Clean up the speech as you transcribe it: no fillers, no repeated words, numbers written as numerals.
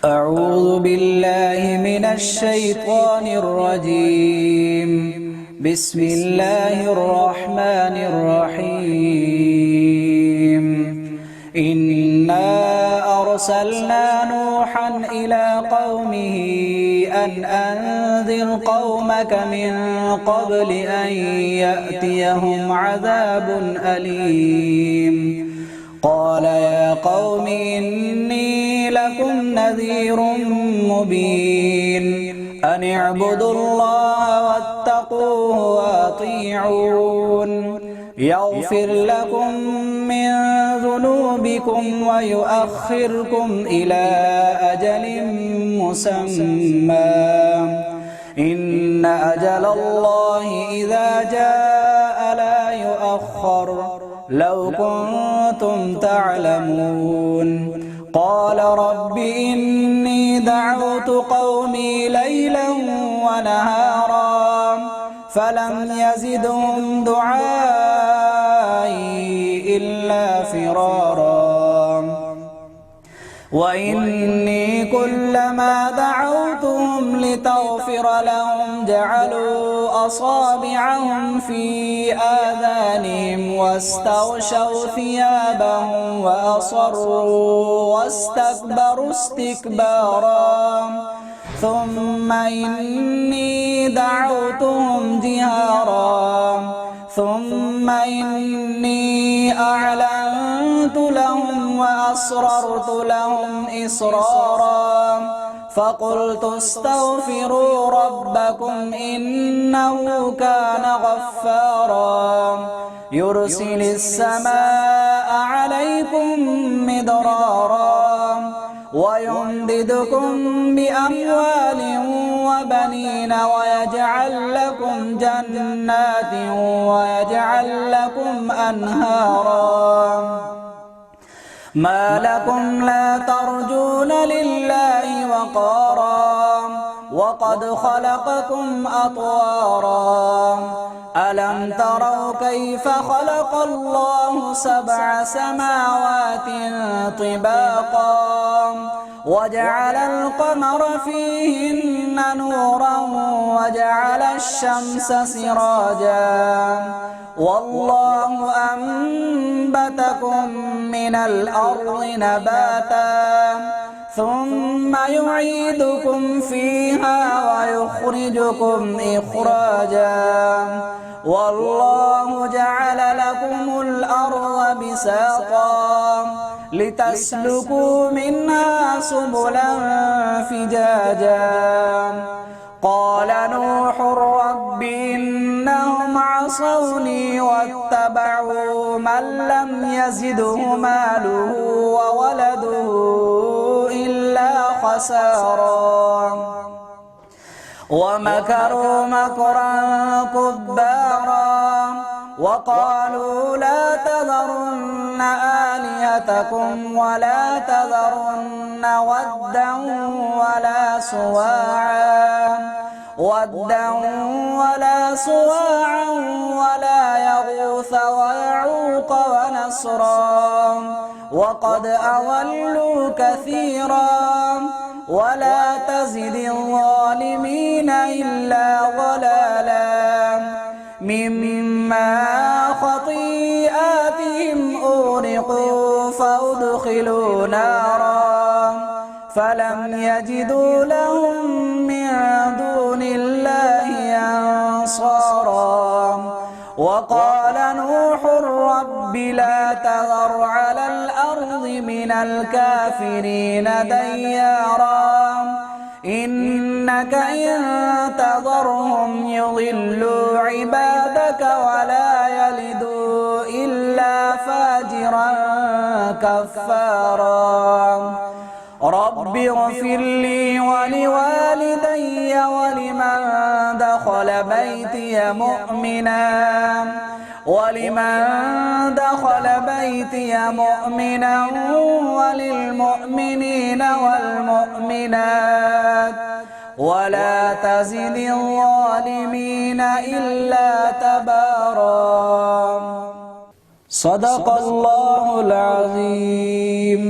أعوذ بالله من الشيطان الرجيم. بسم الله الرحمن الرحيم. إنا أرسلنا نوحا إلى قومه أن أنذر قومك من قبل أن يأتيهم عذاب أليم. قال يا قوم إني لكم نذير مبين أن اعبدوا الله واتقوه وأطيعون يغفر لكم من ذنوبكم ويؤخركم إلى أجل مسمى إن أجل الله إذا جاء لا يؤخر لو كنتم تعلمون. قال رب إني دعوت قومي ليلا ونهارا فلم يزدهم دعائي إلا فرارا وإني كلما دعوتهم لتغفر لهم جعلوا أصابعهم في آذانهم واستغشوا ثيابهم وأصروا واستكبروا استكبارا ثم إني دعوتهم جهارا ثم إني أعلنت لهم وأسررت لهم إسرارا فقلت استغفروا ربكم إنه كان غفارا يرسل السماء عليكم مدرارا ويمددكم بأموال وبنين ويجعل لكم جنات ويجعل لكم أنهارا ما لكم لا ترجون لله وقارا وقد خلقكم أطوارا ألم تروا كيف خلق الله 7 سماوات طباقا وجعل القمر فيهن نورا وجعل الشمس سراجا والله أنبتكم من الأرض نباتا ثم يعيدكم فيها ويخرجكم إخراجا والله جعل لكم الأرض بساطا لتسلكوا منها سبلا فجاجا قال نوح رب إنهم عصوني واتبعوا من لم يزده ماله وولده إلا خسارا ومكروا مكرا كبارا وقالوا لا تذرن آلهتكم ولا تذرن ودا ولا سواعا ولا يغوث ويعوق ونسرا وقد أضلوا كثيرا ولا تزد الظالمين إلا ضلالا مما خطيئاتهم أغرقوا فأدخلوا نارا فلم يجدوا لهم من دون الله أنصارا وقال نوح رب لا تذر على الأرض من الكافرين ديارا إنك إن تذرهم يضلوا عبادك ولا يلدوا إلا فاجرا كفارا رب اغفر لي ولوالدي ولمن دخل بيتي مؤمنا وللمؤمنين والمؤمنات ولا تزد الظالمين إلا تبارا صدق الله العظيم.